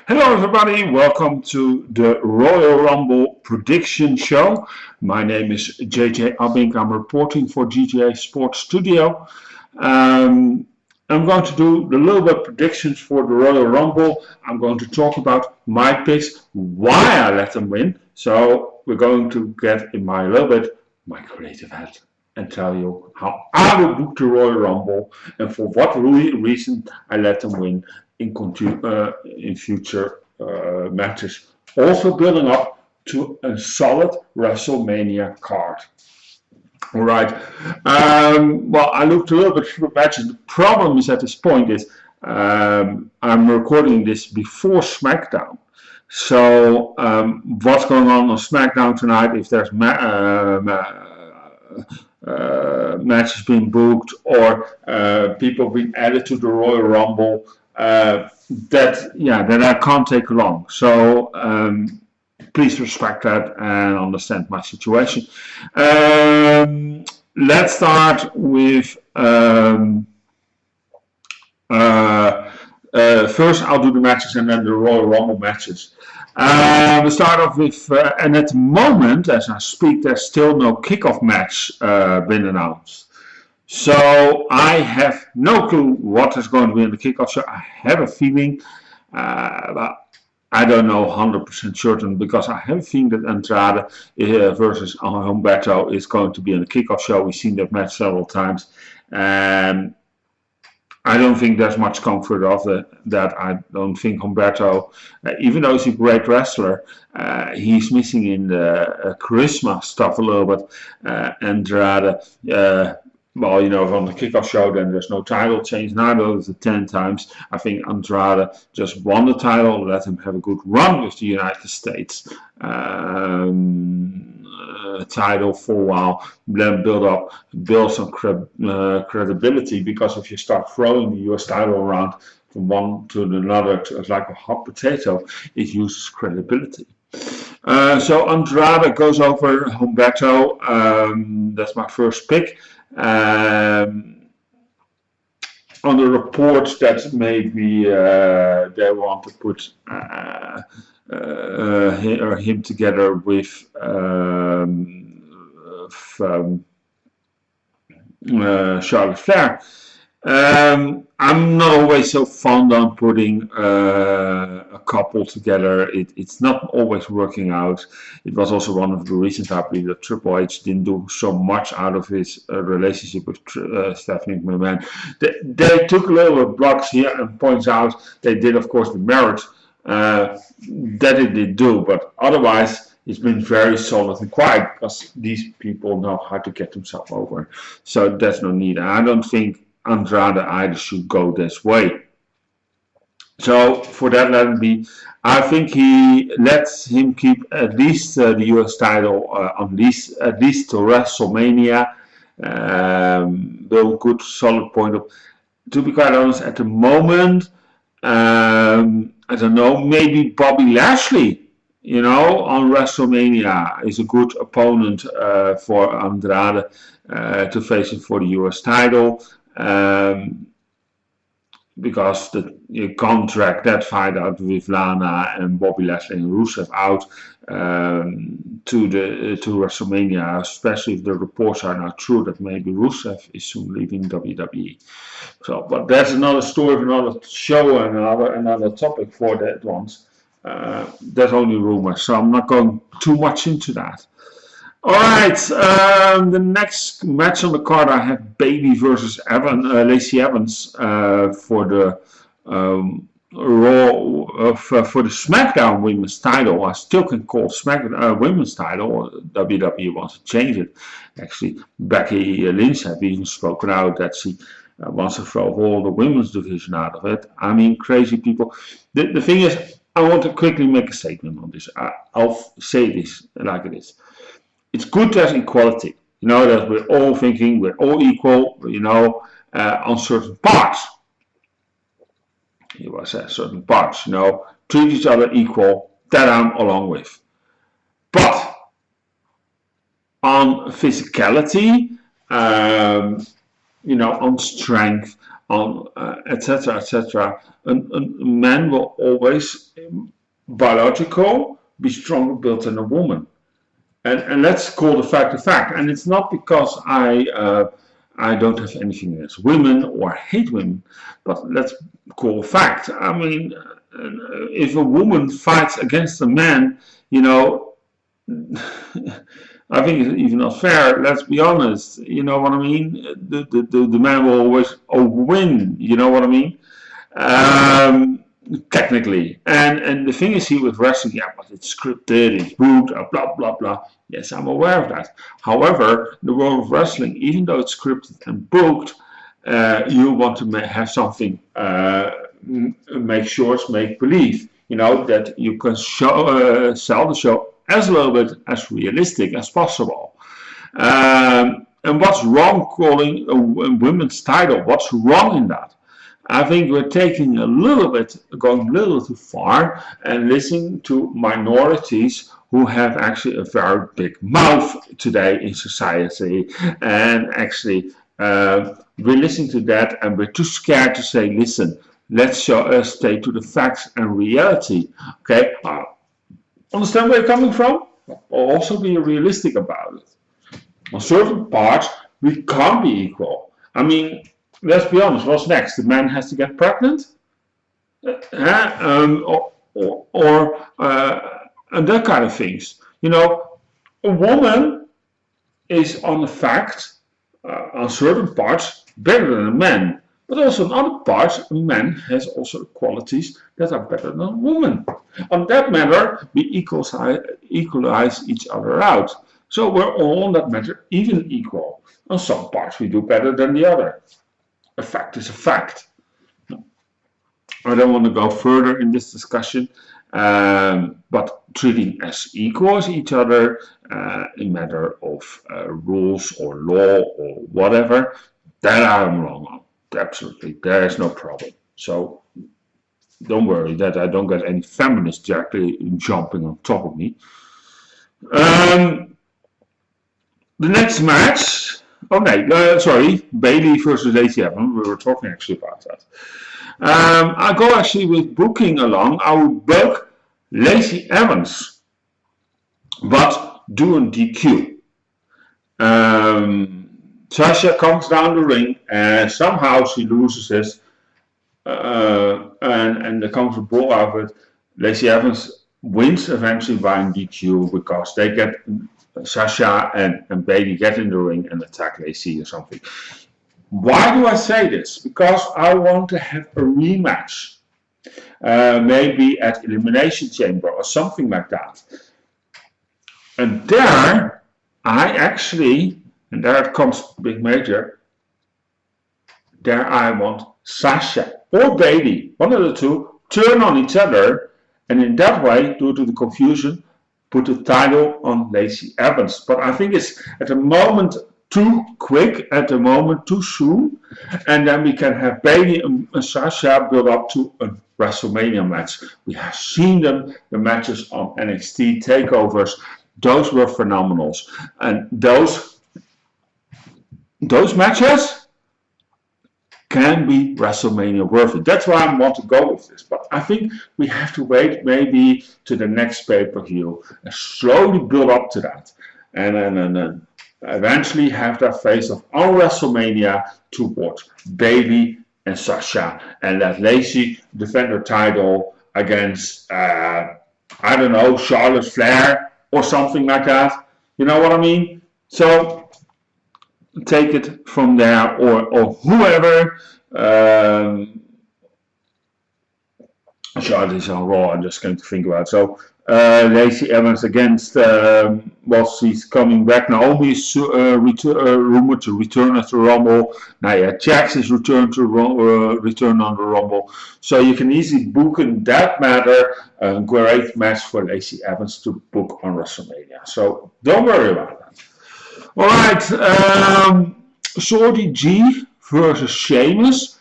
Hello everybody, welcome to the Royal Rumble prediction show. My name is JJA Abbink, I'm reporting for JJA Sport Studio. I'm going to do a little bit of predictions for the Royal Rumble. I'm going to talk about my picks, why I let them win. So we're going to get in my little bit my creative head and tell you how I will book the Royal Rumble and for what reason I let them win in future matches. Also building up to a solid WrestleMania card. All right. Well, I looked a little bit through matches. The problem is at this point is I'm recording this before SmackDown. So what's going on SmackDown tonight? If there's matches being booked or people being added to the Royal Rumble, that I can't take long. So please respect that and understand my situation. Let's start with first I'll do the matches and then the Royal Rumble matches. We start off with, and at the moment, as I speak, there's still no kickoff match been announced. So I have no clue what is going to be in the kickoff show. I have a feeling, but I don't know 100% certain because I have a feeling that Andrade versus Humberto is going to be in the kickoff show. We've seen that match several times. I don't think there's much comfort of that. I don't think Humberto, even though he's a great wrestler, he's missing in the charisma stuff a little bit. Andrade, well, on the kickoff show, then there's no title change. Now there's 10 times. I think Andrade just won the title, let him have a good run with the United States title for a while, then build some credibility, because if you start throwing the US title around from one to another, it's like a hot potato, it uses credibility. So Andrade goes over Humberto. That's my first pick. On the reports that maybe they want to put him together with Charlotte Flair. I'm not always so fond on putting a couple together. It's not always working out. It was also one of the reasons I believe that Triple H didn't do so much out of his relationship with Stephanie McMahon. They took a little bit of blocks here and points out they did, of course, the merit that it did do, but otherwise it's been very solid and quiet because these people know how to get themselves over. So there's no need. I don't think Andrade either should go this way. So for that, let him be. I think he lets him keep at least the US title at least to WrestleMania. Build good solid point of. To be quite honest, at the moment, I don't know, maybe Bobby Lashley, on WrestleMania is a good opponent for Andrade to face it for the US title. Because you contract that fight out with Lana and Bobby Lashley and Rusev out to WrestleMania, especially if the reports are not true that maybe Rusev is soon leaving WWE. So, but that's another story, another show, and another topic for that ones. That's only rumors, so I'm not going too much into that. Alright, the next match on the card I have Bayley versus Lacey Evans for the Raw for the SmackDown Women's title. I still can call SmackDown Women's title. WWE wants to change it. Actually, Becky Lynch has even spoken out that she wants to throw all the women's division out of it. I mean, crazy people. The thing is, I want to quickly make a statement on this. I'll say this like it is. It's good to have equality, that we're all thinking we're all equal, on certain parts. You say certain parts, treat each other equal, that I'm along with. But on physicality, on strength, on etc., etc., a man will always biological, be stronger built than a woman. And let's call the fact a fact. And it's not because I don't have anything against women or hate women, but let's call a fact. I mean, if a woman fights against a man, you know, I think it's even not fair. Let's be honest. You know what I mean? The man will always win. You know what I mean? Technically, and the thing is here with wrestling, yeah, but it's scripted, it's booked, blah blah blah. Yes, I'm aware of that. However, the world of wrestling, even though it's scripted and booked, you want to have something, make sure it's make believe. You know that you can show, sell the show as a little bit as realistic as possible. And what's wrong calling a women's title? What's wrong in that? I think we're taking going a little too far and listening to minorities who have actually a very big mouth today in society. And actually, we're listening to that and we're too scared to say, listen, let's stay to the facts and reality. Okay, understand where you're coming from? Also be realistic about it. On certain parts, we can't be equal. I mean, let's be honest, what's next? The man has to get pregnant? And that kind of things. You know, a woman is on the fact, on certain parts, better than a man. But also in other parts, a man has also qualities that are better than a woman. On that matter, we equalize each other out. So we're all on that matter even equal. On some parts we do better than the other. A fact is a fact. I don't want to go further in this discussion, but treating as equal as each other in matter of rules or law or whatever, that I'm wrong on. Absolutely, there is no problem. So don't worry that I don't get any feminists directly jumping on top of me. The next match. Okay, sorry, Bailey versus Lacey Evans. We were talking actually about that. I go actually with booking along. I would book Lacey Evans, but do a DQ. Sasha comes down the ring and somehow she loses this, and there comes a brawl out of it. Lacey Evans wins eventually by a DQ because they get. Sasha and Bailey get in the ring and attack Lacey or something. Why do I say this? Because I want to have a rematch. Maybe at Elimination Chamber or something like that. And there, I actually, and there it comes big major, there I want Sasha or Bailey, one of the two, turn on each other and in that way, due to the confusion, put the title on Lacey Evans. But I think it's at the moment too quick, at the moment too soon. And then we can have Bailey and Sasha build up to a WrestleMania match. We have seen them, the matches on NXT takeovers. Those were phenomenal. And those matches can be WrestleMania worthy. That's why I want to go with this. But I think we have to wait maybe to the next pay-per-view and slowly build up to that. And then eventually have that face off on WrestleMania towards Bailey and Sasha. And let Lacey defend her title against, I don't know, Charlotte Flair or something like that. You know what I mean? So take it from there, or whoever. Charlotte is on Raw. I'm just going to think about it. So Lacey Evans against, she's coming back. Naomi is rumored to return at the Rumble. Nia Jax is return on the Rumble. So you can easily book in that matter a great match for Lacey Evans to book on WrestleMania. So don't worry about that. Alright, Shorty G versus Sheamus.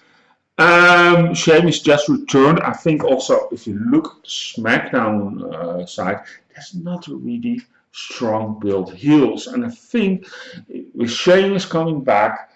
Sheamus just returned. I think also if you look at the SmackDown side, there's not a really strong build heels. And I think with Sheamus coming back,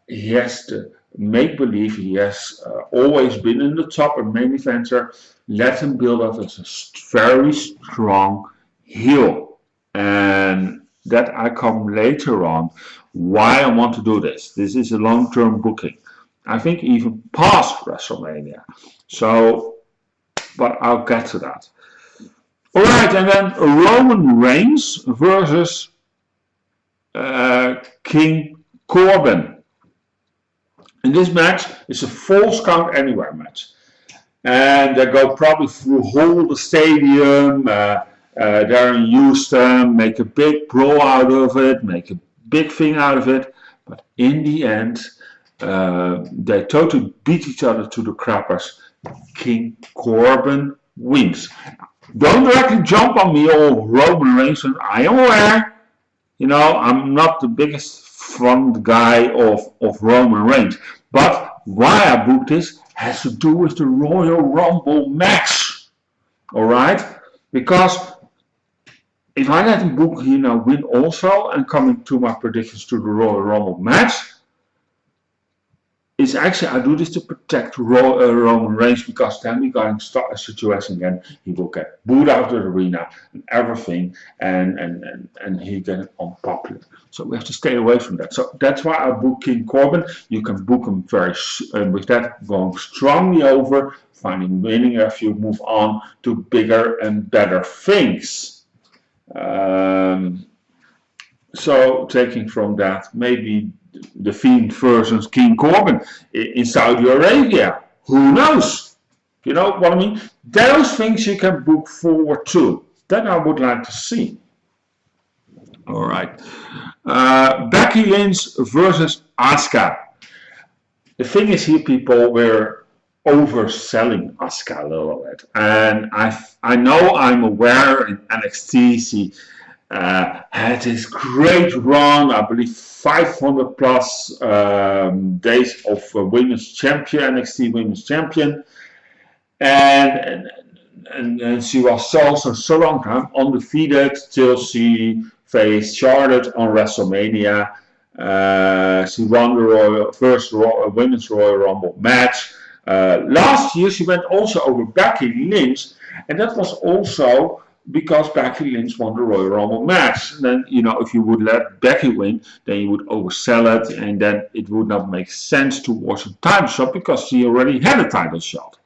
he has the make believe he has always been in the top and main eventer. Let him build up as a very strong heel. And that I come later on why I want to do this. This is a long-term booking. I think even past WrestleMania. So, but I'll get to that. Alright, and then Roman Reigns versus King Corbin. And this match is a false count anywhere match. And they go probably through whole the stadium, there in Houston, make a big brawl out of it, make a big thing out of it. But in the end, they totally beat each other to the crappers. King Corbin wins. Don't directly jump on me, all Roman Reigns. I am aware, I'm not the biggest fond guy of Roman Reigns. But why I booked this has to do with the Royal Rumble match. Alright? Because if I let him book win also and coming to my predictions to the Royal Rumble match, it's actually I do this to protect Roman Reigns, because then we're going to start a situation again. He will get booed out of the arena and everything, and he get unpopular. So we have to stay away from that. So that's why I book King Corbin. You can book him with that going strongly over, finding winning if you move on to bigger and better things. So taking from that, maybe the Fiend versus King Corbin in Saudi Arabia. Who knows? You know what I mean? Those things you can book forward to. That I would like to see. Alright. Becky Lynch versus Asuka. The thing is here, people, we're overselling Asuka a little bit. And I know, I'm aware in NXT she had this great run, I believe 500 plus days of women's champion, NXT women's champion, and she was so long time undefeated till she faced Charlotte on WrestleMania. She won the first women's Royal Rumble match. Last year she went also over Becky Lynch, and that was also because Becky Lynch won the Royal Rumble match. And then, if you would let Becky win, then you would oversell it, and then it would not make sense to watch a title shot because she already had a title shot.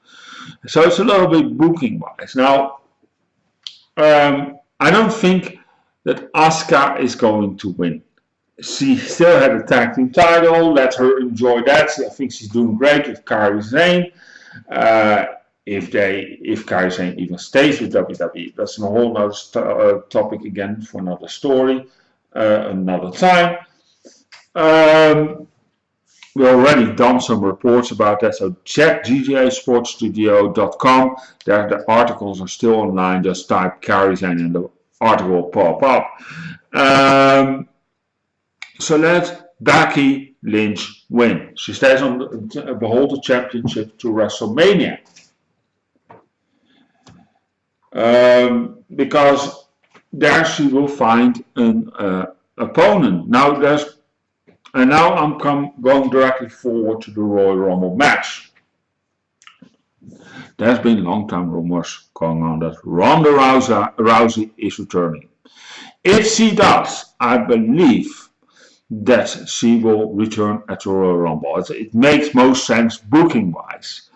So it's a little bit booking wise. Now, I don't think that Asuka is going to win. She still had a tag team title. Let her enjoy that. I think she's doing great with Kairi Sane. If Kairi Sane even stays with WWE, that's a whole other topic again for another story, another time. We already done some reports about that, so check JJASportStudio.com. There the articles are still online. Just type Kairi Sane and the article will pop up. So let Becky Lynch win. She stays on behold the championship to WrestleMania. Because there she will find an opponent. Now I'm going directly forward to the Royal Rumble match. There's been long-time rumors going on that Ronda Rousey is returning. If she does, I believe that she will return at the Royal Rumble. It makes most sense booking-wise.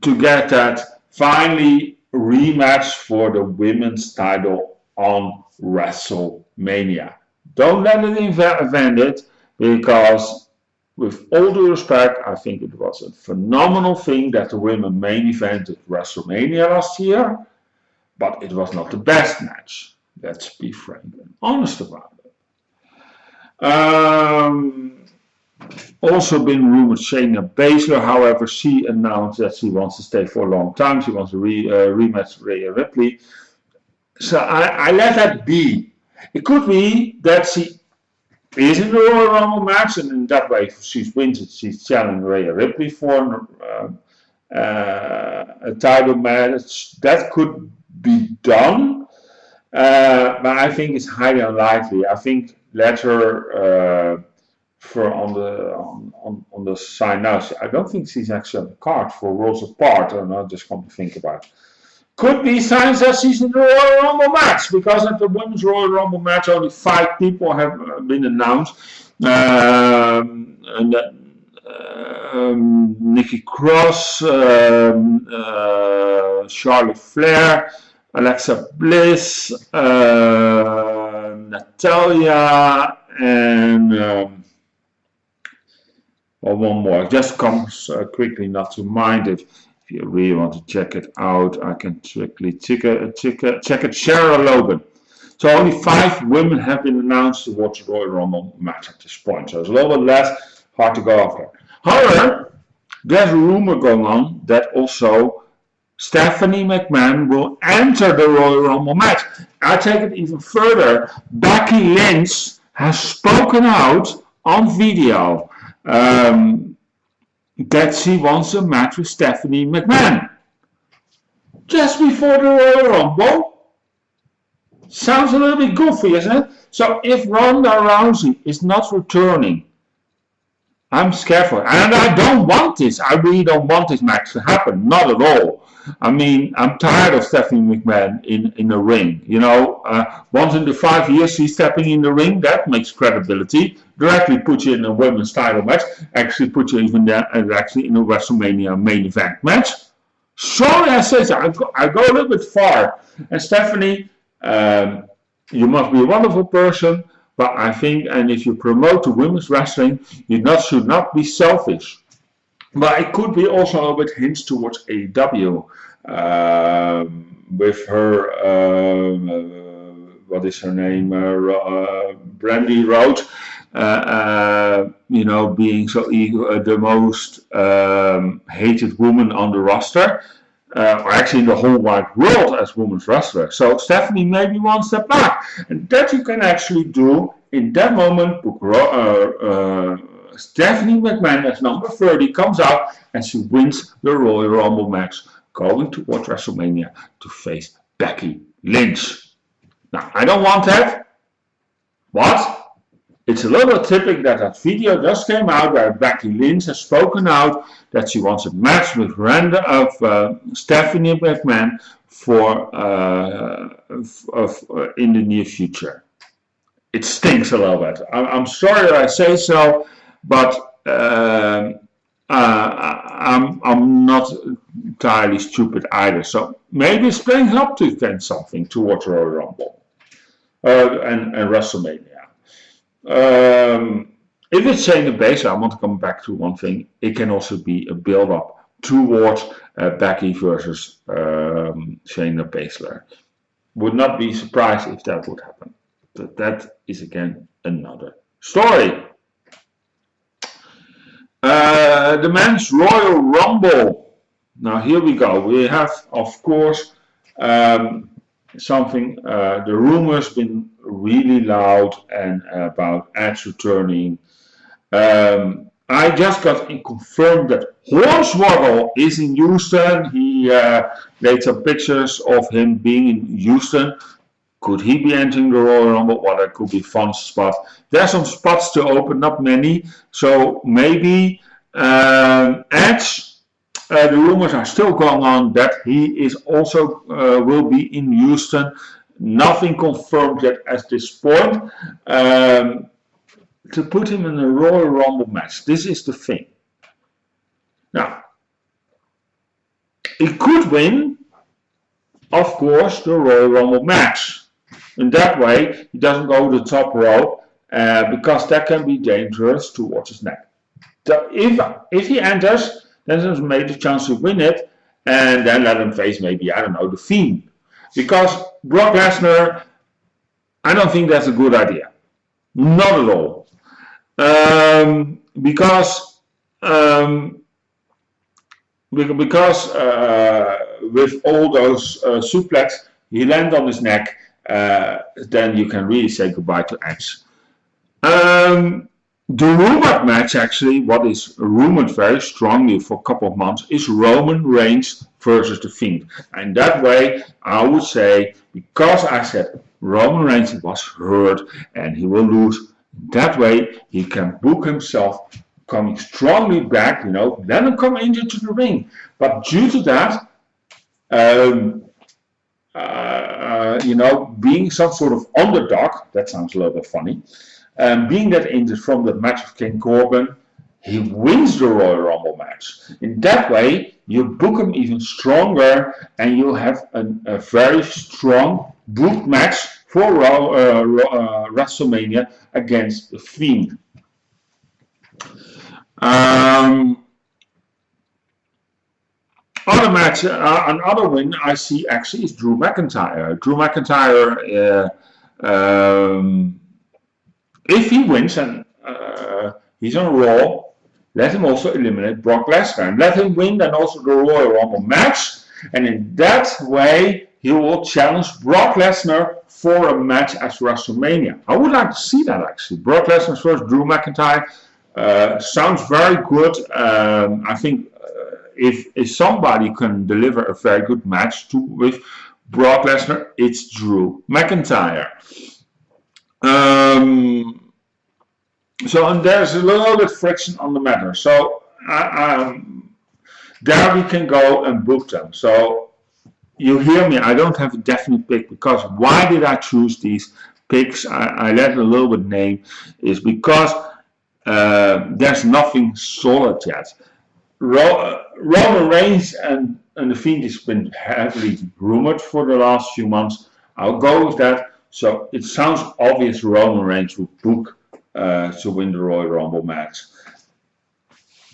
To get that finally rematch for the women's title on WrestleMania. Don't let it invent it, because with all due respect, I think it was a phenomenal thing that the women main evented WrestleMania last year, but it was not the best match. Let's be frank and honest about it. Also been rumored Shayna Baszler, however, she announced that she wants to stay for a long time. She wants to rematch Rhea Ripley. So I let that be. It could be that she is in the Royal Rumble match, and in that way, if she wins it, she's challenging Rhea Ripley for a title match. That could be done, but I think it's highly unlikely. I think let her for on the sign now. I don't think she's actually on the card for Worlds Apart, and I just come to think about it. Could be signs that she's in the Royal Rumble match, because at the Women's Royal Rumble match only 5 people have been announced. And Nikki Cross, Charlotte Flair, Alexa Bliss, Natalia, and one more. It just comes quickly not to mind it. If you really want to check it out, I can quickly check it. Sarah Logan. So only 5 women have been announced to watch the Royal Rumble match at this point. So it's a little bit less hard to go after. However, there's a rumor going on that also Stephanie McMahon will enter the Royal Rumble match. I take it even further. Becky Lynch has spoken out on video that she wants a match with Stephanie McMahon. Just before the Royal Rumble. Sounds a little bit goofy, isn't it? So if Ronda Rousey is not returning, I'm scared for it. And I don't want this. I really don't want this match to happen. Not at all. I mean, I'm tired of Stephanie McMahon in the ring. You know, once in the 5 years she's stepping in the ring, that makes credibility. Directly puts you in a women's title match. Actually puts you even there, actually in a WrestleMania main event match. Sorry, I say so. I go a little bit far. And Stephanie, you must be a wonderful person, but I think, and if you promote the women's wrestling, you should not be selfish. But it could be also a little bit hints towards AEW with her, what is her name, Brandy Rhodes, you know, being so the most hated woman on the roster. Or actually in the whole wide world as women's wrestler. So Stephanie maybe one step back. And that you can actually do in that moment. Stephanie McMahon as number 30 comes out and she wins the Royal Rumble match, going towards WrestleMania to face Becky Lynch. Now, I don't want that. What? It's a little bit typical that video just came out where Becky Lynch has spoken out that she wants a match with Stephanie McMahon for in the near future. It stinks a little bit. I'm sorry that I say so, but I'm not entirely stupid either. So maybe it's playing up to then something towards Royal Rumble and WrestleMania. If it's Shayna Baszler, I want to come back to one thing. It can also be a build-up towards Becky versus Shayna Baszler. Would not be surprised if that would happen. But that is again another story. The men's Royal Rumble. Now here we go. We have, of course, something. The rumors been really loud and about Edge returning. I just got confirmed that Hornswoggle is in Houston. He laid some pictures of him being in Houston. Could he be entering the Royal Rumble? Well, that could be a fun spot. There's some spots to open, not many. So maybe Edge. The rumors are still going on that he is also will be in Houston. Nothing confirmed yet at this point. To put him in a Royal Rumble match. This is the thing. Now, he could win, of course, the Royal Rumble match. In that way, he doesn't go to the top rope because that can be dangerous towards his neck. So if he enters, then there's a major chance to win it, and then let him face maybe, I don't know, the Fiend. Because Brock Lesnar, I don't think that's a good idea. Not at all. Because with all those suplex, he lands on his neck, then you can really say goodbye to Edge. The rumored match, actually, what is rumored very strongly for a couple of months, is Roman Reigns versus the Fiend. And that way, I would say, because I said Roman Reigns was hurt and he will lose, That way he can book himself coming strongly back, let him come into the ring. But due to that, being some sort of underdog, that sounds a little bit funny, being that injured from the match of King Corbin, he wins the Royal Rumble match. In that way, you book him even stronger and you have a very strong booked match for WrestleMania against The Fiend. Other match, another win I see actually is Drew McIntyre. Drew McIntyre, if he wins and he's on Raw, let him also eliminate Brock Lesnar and let him win then also the Royal Rumble match. And in that way, he will challenge Brock Lesnar for a match at WrestleMania. I would like to see that actually. Brock Lesnar versus Drew McIntyre sounds very good. I think if somebody can deliver a very good match with Brock Lesnar, it's Drew McIntyre. And there's a little bit friction on the matter. So there we can go and book them. So you hear me, I don't have a definite pick because why did I choose these picks? I let a little bit name is because there's nothing solid yet. Roman Reigns and The Fiend has been heavily rumored for the last few months. I'll go with that. So it sounds obvious Roman Reigns would book to win the Royal Rumble match.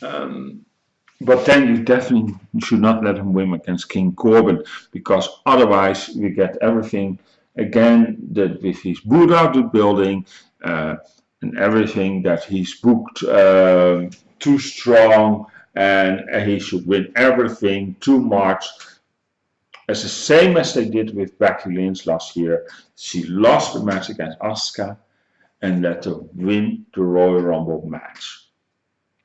But then you definitely should not let him win against King Corbin because otherwise we get everything again that with his boot out the building and everything that he's booked too strong and he should win everything too much. It's the same as they did with Becky Lynch last year. She lost the match against Asuka and let her win the Royal Rumble match.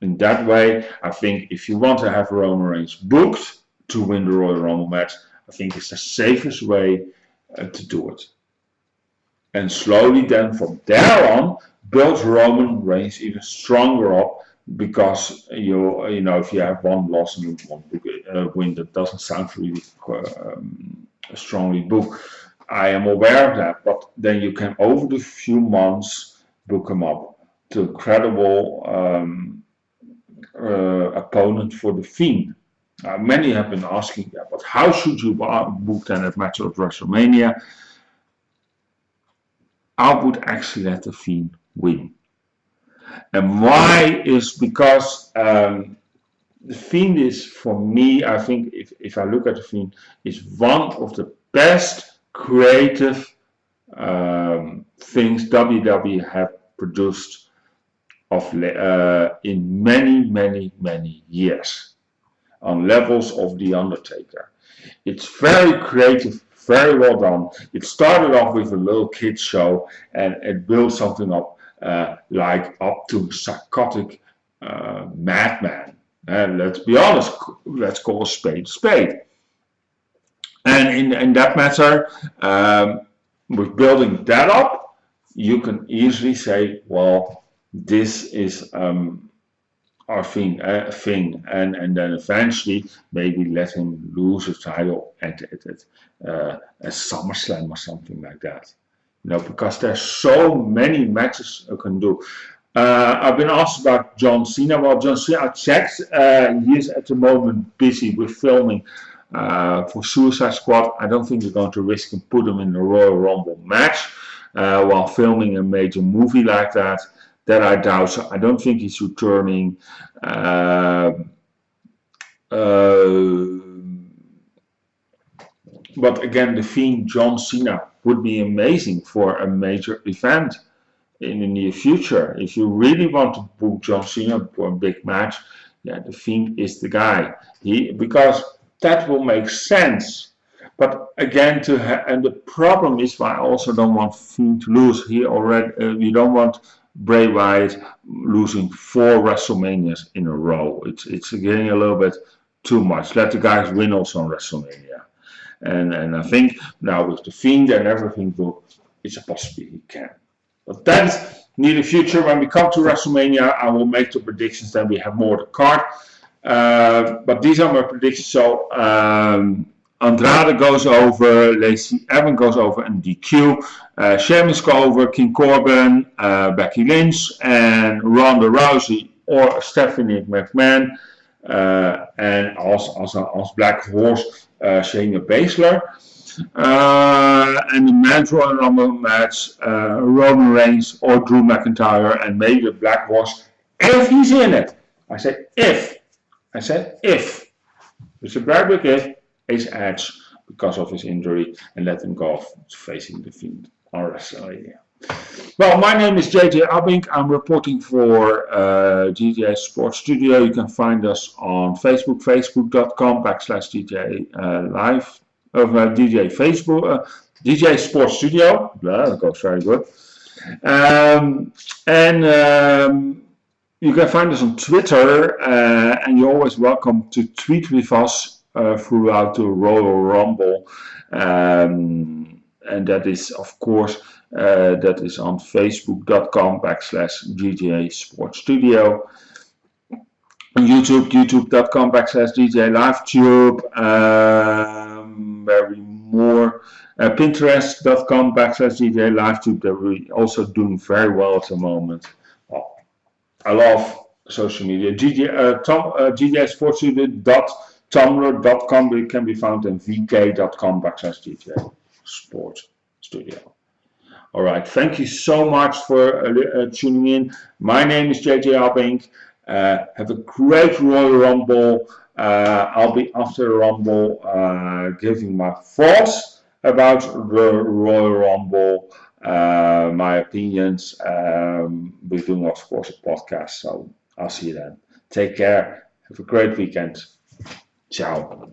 In that way, I think if you want to have Roman Reigns booked to win the Royal Rumble match, I think it's the safest way to do it. And slowly then from there on, build Roman Reigns even stronger up because if you have one loss and you want to win, that doesn't sound really strongly booked. I am aware of that, but then you can over the few months book him up to a credible opponent for The Fiend. Many have been asking that, but how should you book then a match of WrestleMania? I would actually let The Fiend win. And why is because The Fiend is, for me, I think if I look at The Fiend, is one of the best creative things WWE have produced in many years on levels of The Undertaker. It's very creative, very well done. It started off with a little kids show and it built something up like up to psychotic madman. And let's be honest, let's call a spade. And in that matter, with building that up, you can easily say, well, this is our thing, and then eventually maybe let him lose a title at a SummerSlam or something like that. Because there's so many matches you can do. I've been asked about John Cena. Well, John Cena, I checked. He is at the moment busy with filming for Suicide Squad. I don't think they're going to risk and put him in the Royal Rumble match while filming a major movie like that. That I doubt. So I don't think he's returning. But again, The Fiend, John Cena would be amazing for a major event in the near future. If you really want to book John Cena for a big match, yeah, The Fiend is the guy. Because that will make sense. But again, and the problem is why I also don't want Fiend to lose. We don't want Bray Wyatt losing 4 WrestleManias in a row. It's getting a little bit too much. Let the guys win also on WrestleMania. And I think now with The Fiend and everything, it's a possibility he can. But that's near the future, when we come to WrestleMania, I will make the predictions. Then we have more to card. But these are my predictions. So Andrade goes over, Lacey Evans goes over in DQ, Sheamus goes over, King Corbin, Becky Lynch, and Ronda Rousey or Stephanie McMahon, and also as Black Horse, Shayna Baszler. And the men's Royal Rumble match, Roman Reigns or Drew McIntyre, and maybe the Black Horse, if he's in it. I said if. It's a very big if. Is Edge because of his injury and let him go off facing the Fiend on WrestleMania. Well, my name is JJ Abbink. I'm reporting for JJA Sport Studio. You can find us on Facebook, facebook.com/JJA Live. DJ Facebook, DJ Sport Studio. That goes very good. You can find us on Twitter, and you're always welcome to tweet with us throughout the Royal Rumble. And that is, of course, that is on facebook.com/JJA Sport Studio. YouTube, youtube.com/DJ LiveTube. Very more. Pinterest.com/DJ LiveTube. That we're also doing very well at the moment. Well, I love social media. JJA Sport Studio.tumblr.com can be found in vk.com/DJ Sport Studio. All right. Thank you so much for tuning in. My name is JJ Abbink. Have a great Royal Rumble. I'll be after the Rumble giving my thoughts about the Royal Rumble, my opinions. We're doing, of course, a podcast, so I'll see you then. Take care. Have a great weekend. Ciao.